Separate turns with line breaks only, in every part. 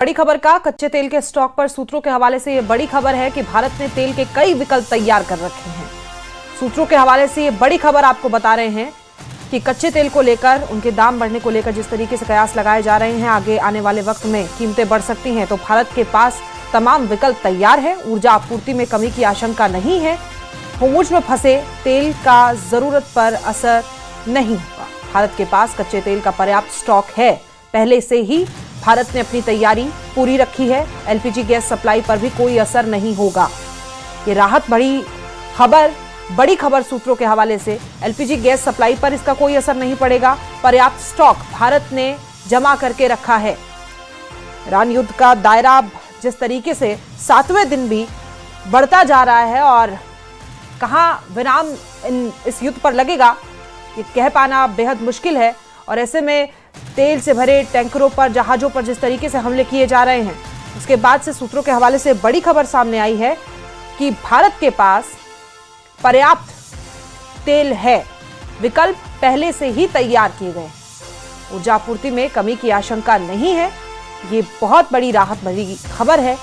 बड़ी खबर का कच्चे तेल के स्टॉक पर सूत्रों के हवाले से ये बड़ी खबर है कि भारत ने तेल के कई विकल्प तैयार कर रखे हैं। सूत्रों के हवाले से ये बड़ी खबर आपको बता रहे हैं कि कच्चे तेल को लेकर, उनके दाम बढ़ने को लेकर जिस तरीके से कयास लगाए जा रहे हैं, आगे आने वाले वक्त में कीमतें बढ़ सकती हैं, तो भारत के पास तमाम विकल्प तैयार है। ऊर्जा आपूर्ति में कमी की आशंका नहीं है। होर्मुज में फंसे तेल का जरूरत पर असर नहीं होगा। भारत के पास कच्चे तेल का पर्याप्त स्टॉक है। पहले से ही भारत ने अपनी तैयारी पूरी रखी है। एलपीजी गैस सप्लाई पर भी कोई असर नहीं होगा। ये राहत बड़ी खबर सूत्रों के हवाले से, एलपीजी गैस सप्लाई पर इसका कोई असर नहीं पड़ेगा। पर्याप्त स्टॉक भारत ने जमा करके रखा है। ईरान युद्ध का दायरा जिस तरीके से 7वें दिन भी बढ़ता जा रहा है और कहां विराम इस युद्ध पर लगेगा, ये कह पाना बेहद मुश्किल है। और ऐसे में तेल से भरे टैंकरों पर, जहाजों पर जिस तरीके से हमले किए जा रहे हैं, उसके बाद से सूत्रों के हवाले से बड़ी खबर सामने आई है कि भारत के पास पर्याप्त तेल है। विकल्प पहले से ही तैयार किए गए। ऊर्जा आपूर्ति में कमी की आशंका नहीं है। ये बहुत बड़ी राहत भरी खबर है।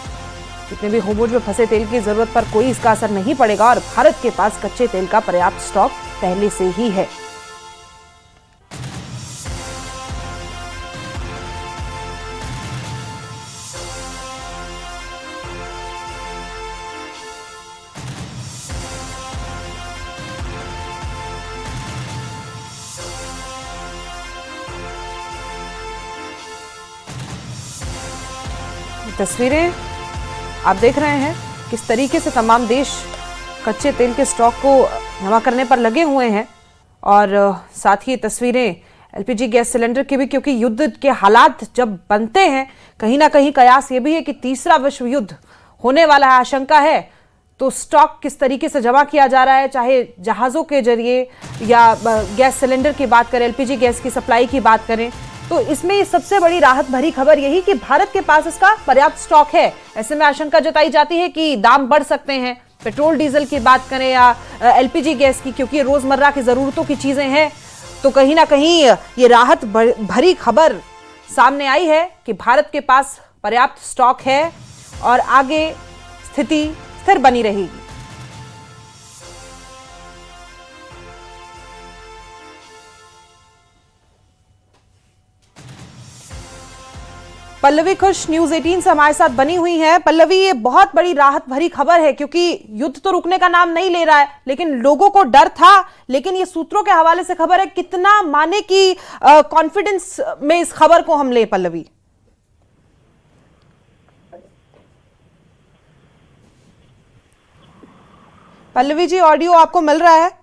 जितने भी होर्मुज में फंसे तेल की जरूरत पर कोई इसका असर नहीं पड़ेगा और भारत के पास कच्चे तेल का पर्याप्त स्टॉक पहले से ही है। तस्वीरें आप देख रहे हैं किस तरीके से तमाम देश कच्चे तेल के स्टॉक को जमा करने पर लगे हुए हैं। और साथ ही तस्वीरें एलपीजी गैस सिलेंडर की भी, क्योंकि युद्ध के हालात जब बनते हैं, कहीं ना कहीं कयास ये भी है कि तीसरा विश्व युद्ध होने वाला है, आशंका है। तो स्टॉक किस तरीके से जमा किया जा रहा है, चाहे जहाज़ों के जरिए या गैस सिलेंडर की बात करें, एलपीजी गैस की सप्लाई की बात करें, तो इसमें सबसे बड़ी राहत भरी खबर यही कि भारत के पास इसका पर्याप्त स्टॉक है। ऐसे में आशंका जताई जाती है कि दाम बढ़ सकते हैं। पेट्रोल डीजल की बात करें या एलपीजी गैस की, क्योंकि रोजमर्रा की जरूरतों की चीजें हैं, तो कहीं ना कहीं ये राहत भरी खबर सामने आई है कि भारत के पास पर्याप्त स्टॉक है और आगे स्थिति स्थिर बनी रहेगी। पल्लवी खुश न्यूज 18 से हमारे साथ बनी हुई है। पल्लवी, ये बहुत बड़ी राहत भरी खबर है, क्योंकि युद्ध तो रुकने का नाम नहीं ले रहा है, लेकिन लोगों को डर था। लेकिन ये सूत्रों के हवाले से खबर है, कितना माने कि कॉन्फिडेंस में इस खबर को हम ले पल्लवी? पल्लवी जी, ऑडियो आपको मिल रहा है?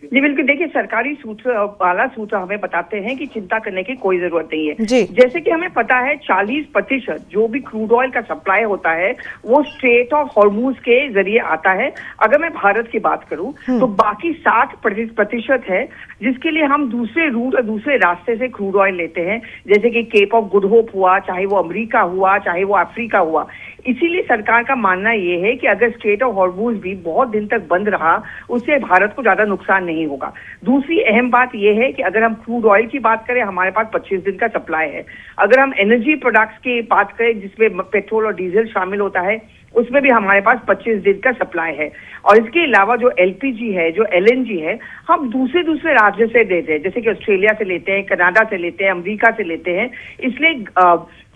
जी बिल्कुल। देखिए, सरकारी सूत्र हमें बताते हैं कि चिंता करने की कोई जरूरत नहीं है।
जी।
जैसे कि हमें पता है 40% जो भी क्रूड ऑयल का सप्लाई होता है वो स्ट्रेट ऑफ हॉर्मुज के जरिए आता है। अगर मैं भारत की बात करूं तो बाकी 60% है जिसके लिए हम दूसरे रूट और दूसरे रास्ते से क्रूड ऑयल लेते हैं, जैसे कि केप ऑफ गुड होप हुआ, चाहे वो अमेरिका हुआ, चाहे वो अफ्रीका हुआ। इसीलिए सरकार का मानना ये है कि अगर स्ट्रेट ऑफ हॉर्मुज भी बहुत दिन तक बंद रहा, उससे भारत को ज्यादा नुकसान नहीं होगा। दूसरी अहम बात यह है कि अगर हम क्रूड ऑयल की बात करें, हमारे पास 25 दिन का सप्लाई है। अगर हम एनर्जी प्रोडक्ट्स की बात करें, जिसमें पेट्रोल और डीजल शामिल होता है, उसमें भी हमारे पास 25 दिन का सप्लाई है। और इसके अलावा जो एलपीजी है, जो एलएनजी है, हम दूसरे राज्य से देते हैं, जैसे कि ऑस्ट्रेलिया से लेते हैं, कनाडा से लेते हैं, अमेरिका से लेते हैं। इसलिए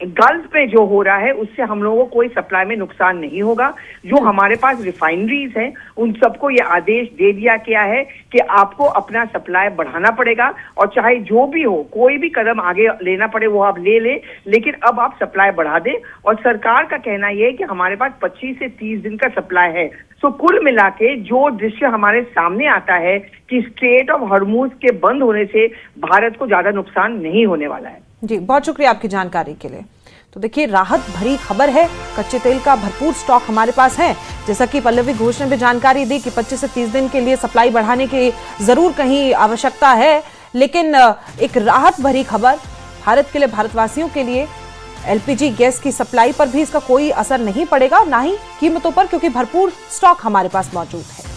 गल्फ में जो हो रहा है उससे हम लोगों को कोई सप्लाई में नुकसान नहीं होगा। जो हमारे पास रिफाइनरीज हैं उन सबको ये आदेश दे दिया गया है कि आपको अपना सप्लाई बढ़ाना पड़ेगा, और चाहे जो भी हो, कोई भी कदम आगे लेना पड़े वो आप ले लें, लेकिन अब आप सप्लाई बढ़ा दें। और सरकार का कहना यह है कि हमारे पास 25 से 30 दिन का सप्लाई है। तो कुल मिला के जो दृश्य हमारे सामने आता है कि स्ट्रेट ऑफ हॉर्मुज के बंद होने से भारत को ज्यादा नुकसान नहीं होने वाला है।
जी, बहुत शुक्रिया आपकी जानकारी के लिए। तो देखिए, राहत भरी खबर है। कच्चे तेल का भरपूर स्टॉक हमारे पास है। जैसा कि पल्लवी घोष ने भी जानकारी दी कि 25 से 30 दिन के लिए सप्लाई बढ़ाने की जरूर कहीं आवश्यकता है, लेकिन एक राहत भरी खबर भारत के लिए, भारतवासियों के लिए। एलपीजी गैस की सप्लाई पर भी इसका कोई असर नहीं पड़ेगा, ना ही कीमतों पर, क्योंकि भरपूर स्टॉक हमारे पास मौजूद है।